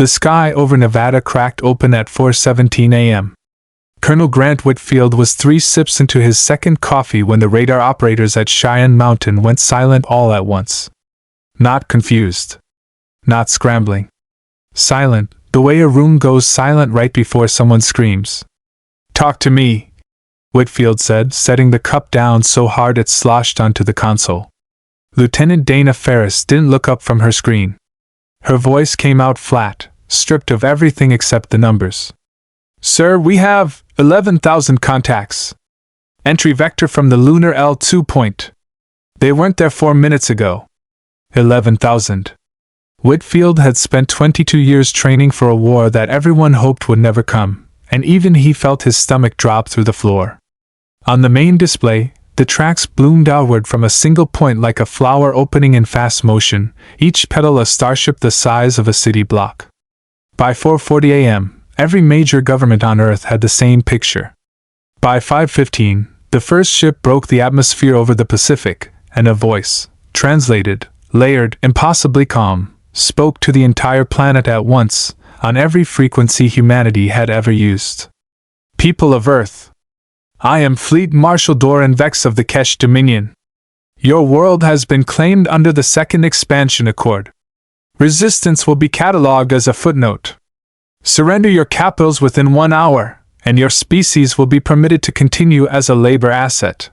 The sky over Nevada cracked open at 4:17 a.m. Colonel Grant Whitfield was 3 sips into his second coffee when the radar operators at Cheyenne Mountain went silent all at once. Not confused. Not scrambling. Silent, the way a room goes silent right before someone screams. "Talk to me," Whitfield said, setting the cup down so hard it sloshed onto the console. Lieutenant Dana Ferris didn't look up from her screen. Her voice came out flat, stripped of everything except the numbers. "Sir, we have 11,000 contacts. Entry vector from the lunar L2 point. They weren't there 4 minutes ago." 11,000. Whitfield had spent 22 years training for a war that everyone hoped would never come, and even he felt his stomach drop through the floor. On the main display, the tracks bloomed outward from a single point like a flower opening in fast motion, each petal a starship the size of a city block. By 4:40 a.m., every major government on Earth had the same picture. By 5:15, the first ship broke the atmosphere over the Pacific, and a voice, translated, layered, impossibly calm, spoke to the entire planet at once, on every frequency humanity had ever used. "People of Earth, I am Fleet Marshal Doran Vex of the Kesh Dominion. Your world has been claimed under the Second Expansion Accord. Resistance will be catalogued as a footnote. Surrender your capitals within 1 hour, and your species will be permitted to continue as a labor asset."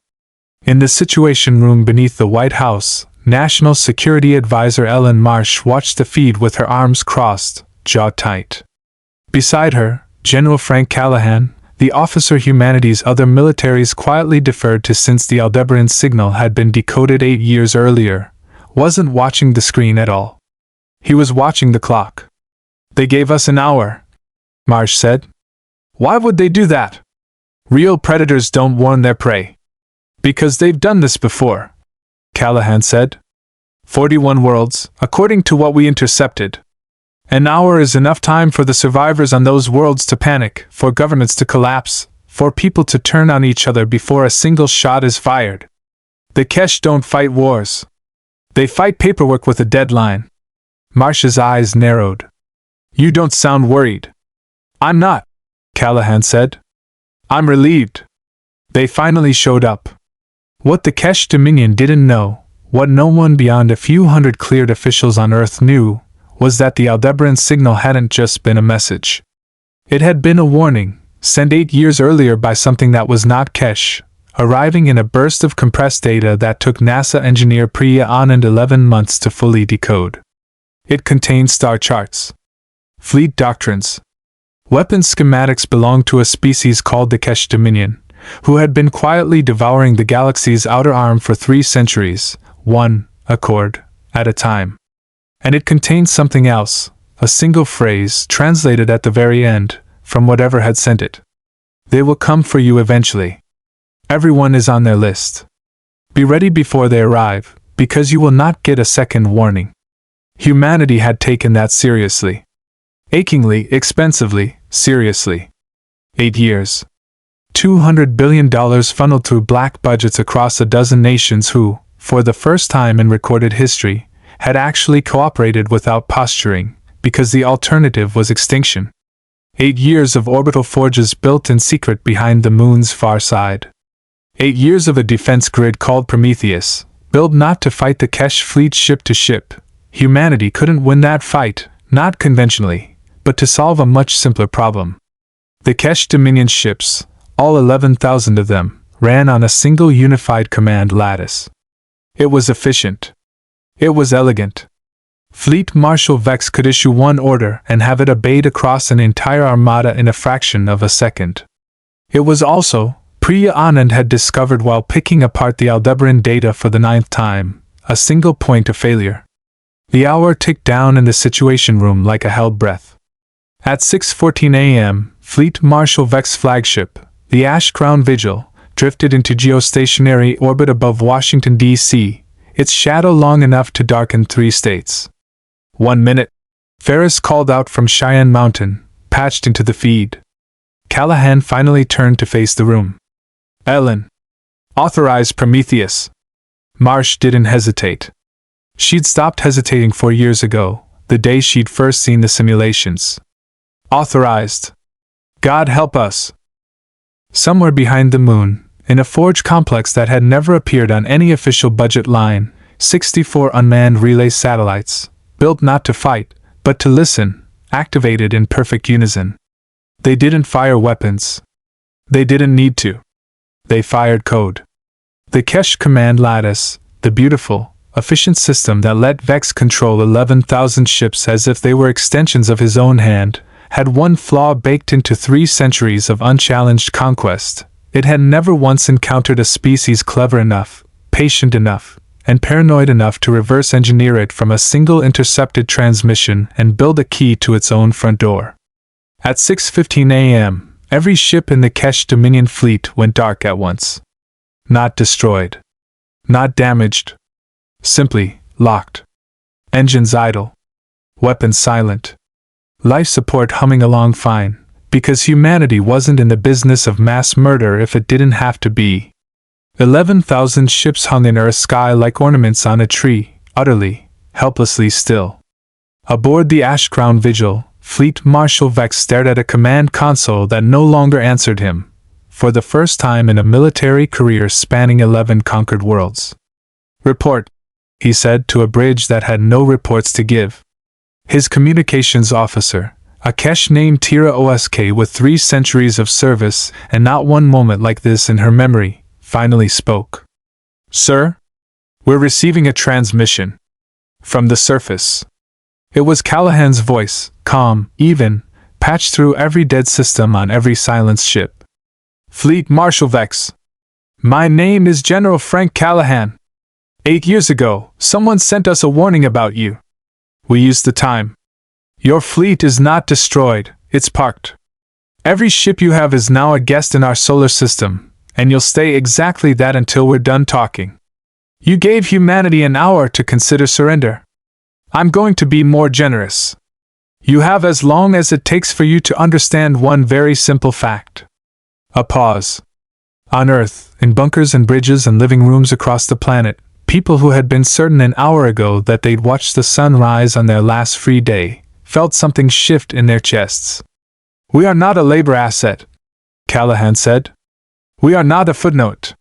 In the Situation Room beneath the White House, National Security Advisor Ellen Marsh watched the feed with her arms crossed, jaw tight. Beside her, General Frank Callahan, the officer humanity's other militaries quietly deferred to since the Aldebaran signal had been decoded 8 years earlier, wasn't watching the screen at all. He was watching the clock. "They gave us an hour," Marsh said. "Why would they do that? Real predators don't warn their prey." "Because they've done this before," Callahan said. 41 worlds, according to what we intercepted. An hour is enough time for the survivors on those worlds to panic, for governments to collapse, for people to turn on each other before a single shot is fired. The Kesh don't fight wars. They fight paperwork with a deadline. Marsh's eyes narrowed. "You don't sound worried." "I'm not," Callahan said. "I'm relieved. They finally showed up." What the Kesh Dominion didn't know, what no one beyond a few hundred cleared officials on Earth knew, was that the Aldebaran signal hadn't just been a message. It had been a warning, sent 8 years earlier by something that was not Kesh, arriving in a burst of compressed data that took NASA engineer Priya Anand 11 months to fully decode. It contained star charts, fleet doctrines. Weapons schematics belonged to a species called the Kesh Dominion, who had been quietly devouring the galaxy's outer arm for 3 centuries, one accord at a time. And it contained something else, a single phrase translated at the very end, from whatever had sent it. "They will come for you eventually. Everyone is on their list. Be ready before they arrive, because you will not get a second warning." Humanity had taken that seriously. Achingly, expensively, seriously. 8 years. $200 billion funneled through black budgets across a dozen nations who, for the first time in recorded history, had actually cooperated without posturing, because the alternative was extinction. 8 years of orbital forges built in secret behind the moon's far side. 8 years of a defense grid called Prometheus, built not to fight the Kesh fleet ship to ship. Humanity couldn't win that fight, not conventionally, but to solve a much simpler problem. The Kesh Dominion ships, all 11,000 of them, ran on a single unified command lattice. It was efficient. It was elegant. Fleet Marshal Vex could issue one order and have it obeyed across an entire armada in a fraction of a second. It was also, Priya Anand had discovered while picking apart the Aldebaran data for the 9th time, a single point of failure. The hour ticked down in the Situation Room like a held breath. At 6:14 a.m., Fleet Marshal Vex flagship, the Ash Crown Vigil, drifted into geostationary orbit above Washington, D.C., its shadow long enough to darken 3 states. 1 minute. Ferris called out from Cheyenne Mountain, patched into the feed. Callahan finally turned to face the room. "Ellen. Authorize Prometheus." Marsh didn't hesitate. She'd stopped hesitating 4 years ago, the day she'd first seen the simulations. Authorized. God help us. Somewhere behind the moon, in a forge complex that had never appeared on any official budget line, 64 unmanned relay satellites, built not to fight, but to listen, activated in perfect unison. They didn't fire weapons. They didn't need to. They fired code. The Kesh Command Lattice, the beautiful, efficient system that let Vex control 11,000 ships as if they were extensions of his own hand, had one flaw baked into 3 centuries of unchallenged conquest. It had never once encountered a species clever enough, patient enough, and paranoid enough to reverse engineer it from a single intercepted transmission and build a key to its own front door. At 6:15 a.m., every ship in the Kesh Dominion fleet went dark at once. Not destroyed. Not damaged. Simply locked. Engines idle. Weapons silent. Life support humming along fine, because humanity wasn't in the business of mass murder if it didn't have to be. 11,000 ships hung in Earth's sky like ornaments on a tree, utterly, helplessly still. Aboard the Ash-Crown Vigil, Fleet Marshal Vex stared at a command console that no longer answered him, for the first time in a military career spanning 11 conquered worlds. "Report," he said to a bridge that had no reports to give. His communications officer, a Kesh named Tira Osk with 3 centuries of service and not one moment like this in her memory, finally spoke. "Sir? We're receiving a transmission. From the surface." It was Callahan's voice, calm, even, patched through every dead system on every silenced ship. "Fleet Marshal Vex. My name is General Frank Callahan. 8 years ago, someone sent us a warning about you. We used the time. Your fleet is not destroyed, it's parked. Every ship you have is now a guest in our solar system, and you'll stay exactly that until we're done talking. You gave humanity an hour to consider surrender. I'm going to be more generous. You have as long as it takes for you to understand one very simple fact." A pause. On Earth, in bunkers and bridges and living rooms across the planet, people who had been certain an hour ago that they'd watch the sun rise on their last free day, felt something shift in their chests. "We are not a labor asset," Callahan said. "We are not a footnote.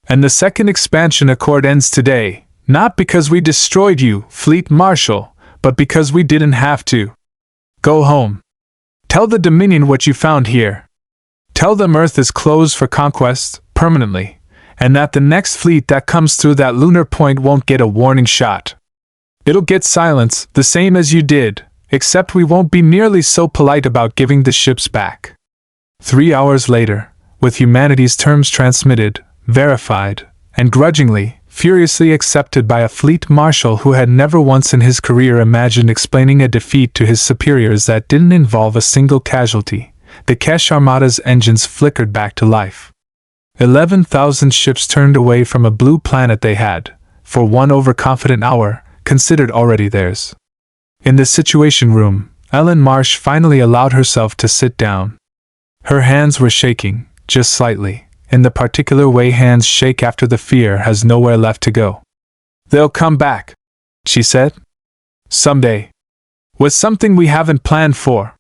And the second expansion accord ends today, not because we destroyed you, Fleet Marshal, but because we didn't have to. Go home. Tell the Dominion what you found here. Tell them Earth is closed for conquest, permanently, and that the next fleet that comes through that lunar point won't get a warning shot. It'll get silence, the same as you did, except we won't be nearly so polite about giving the ships back." 3 hours later, with humanity's terms transmitted, verified, and grudgingly, furiously accepted by a fleet marshal who had never once in his career imagined explaining a defeat to his superiors that didn't involve a single casualty, the Kesh Armada's engines flickered back to life. 11,000 ships turned away from a blue planet they had, for one overconfident hour, considered already theirs. In the Situation Room, Ellen Marsh finally allowed herself to sit down. Her hands were shaking, just slightly, in the particular way hands shake after the fear has nowhere left to go. "They'll come back," she said. "Someday. With something we haven't planned for."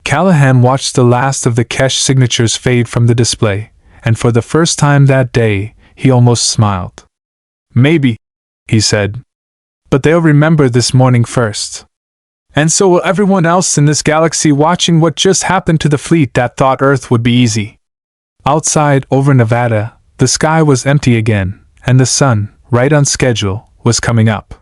Callahan watched the last of the Kesh signatures fade from the display, and for the first time that day, he almost smiled. "Maybe," he said. "But they'll remember this morning first. And so will everyone else in this galaxy watching what just happened to the fleet that thought Earth would be easy." Outside, over Nevada, the sky was empty again, and the sun, right on schedule, was coming up.